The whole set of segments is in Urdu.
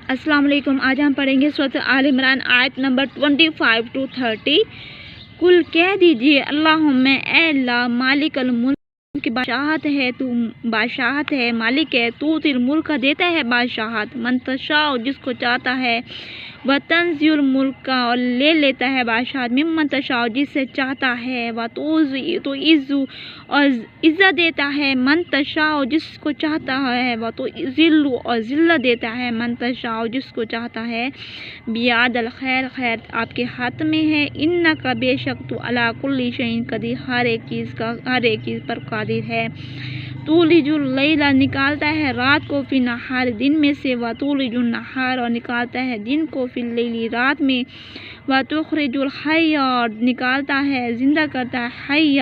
السلام علیکم۔ آج ہم پڑھیں گے سورۃ آل عمران آیت نمبر 25 to 30۔ کل کہہ دیجئے اللہم اے اللہ مالک الملک کی بادشاہت ہے، تو بادشاہت ہے، مالک ہے، تو الملک دیتا ہے بادشاہت، من تشاء جس کو چاہتا ہے، وتنزع الملک اور لے لیتا ہے بادشاہت، ممن تشاء جس سے چاہتا ہے، تو اور عزت دیتا ہے، من تشاء جس کو چاہتا ہے، تو ذل اور ذلت دیتا ہے، من تشاء جس کو چاہتا ہے، بیاد الخیر خیر آپ کے ہاتھ میں ہے، انک بے شک تو علی کل شیء قدیر ہر ایک چیز پر قادر ہے۔ تولج اللیل نکالتا ہے رات کو فی النہار دن میں سے، وتولج النہار اور نکالتا ہے دن کو فی اللیل رات میں، وتخرج الحی اور نکالتا ہے زندہ کرتا ہے حی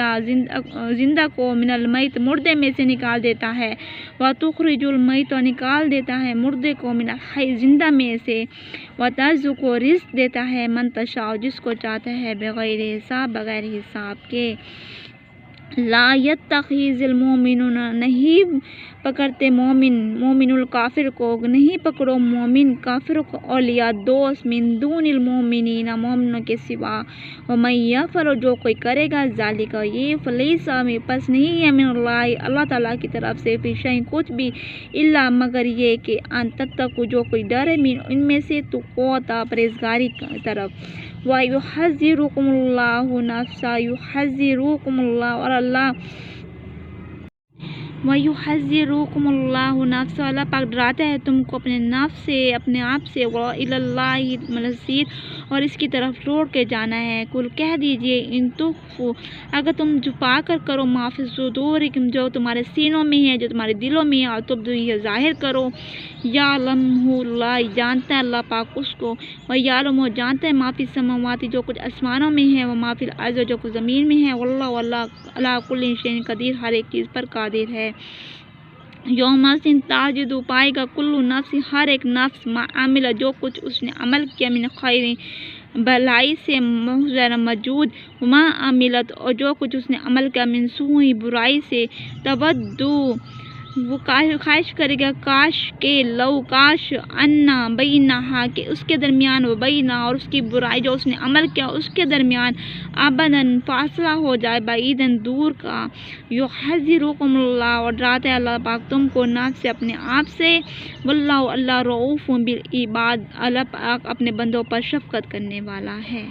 زندہ کو، من المیت مردے میں سے نکال دیتا ہے، وتخرج المیت اور نکال دیتا ہے مردے کو، من الحی زندہ میں سے، وترزق رزق دیتا ہے من تشاء جس کو چاہتا ہے، بغیر حساب بغیر حساب کے۔ لا یتخذ المؤمنون نہیں پکڑتے مومن الکافر کو، نہیں پکڑو مومن کافر کو، اولیاء دوست، من دون المؤمنین مومنوں کے سوا، ومن یفعل جو کوئی کرے گا ذالک یہ، فلیس پس نہیں ہے، من اللہ تعالیٰ کی طرف سے، فی شیء کچھ بھی، الا مگر یہ کہ ان تتقوا جو کوئی ڈرے، من ان میں سے تقویٰ پرہیزگاری کی طرف، وَيُحَذِّرُكُمُ اللَّهُ نَفْسَهُ يُحَذِّرُكُمُ اللَّهُ اور وَيُحَذِّرُكُمُ اللَّهُ نَفْسَهُ اللہ پاک ڈراتا ہے تم کو اپنے نفس سے، اپنے آپ سے، وَإِلَى اللَّهِ الْمَصِيرُ اور اس کی طرف لوٹ کے جانا ہے۔ کل کہہ دیجئے ان تخفوا اگر تم چھپا کر کرو، ما فی صدورکم جو تمہارے سینوں میں ہے، جو تمہارے دلوں میں ہے، اور تبدوہ ظاہر کرو، یعلمہ اللہ جانتا ہے اللہ پاک اس کو، ویعلم جانتا ہے ما فی السماوات جو کچھ آسمانوں میں ہے، وما فی الارض جو کچھ زمین میں ہے، واللہ علی کل شیء قدیر ہر ایک چیز پر قادر ہے۔ یوم الدین تجد پائے گا کل نفس ہر ایک نفس ما عمل جو کچھ اس نے عمل کیا، من خیر بھلائی سے، محضر موجود، وما عملت اور جو کچھ اس نے عمل کیا، من سوء برائی سے، تودو وہ خواہش کرے گا، کاش کہ لو کاش، انا بینہا کہ اس کے درمیان، و بینا اور اس کی برائی جو اس نے عمل کیا اس کے درمیان، ابداً فاصلہ ہو جائے، بعیداً دور کا، یحذرکم اللہ اور ڈراتا ہے اللہ پاک تم کو نفس سے اپنے آپ سے، واللہ اللہ رؤوف بالعباد اللہ پاک اپنے بندوں پر شفقت کرنے والا ہے۔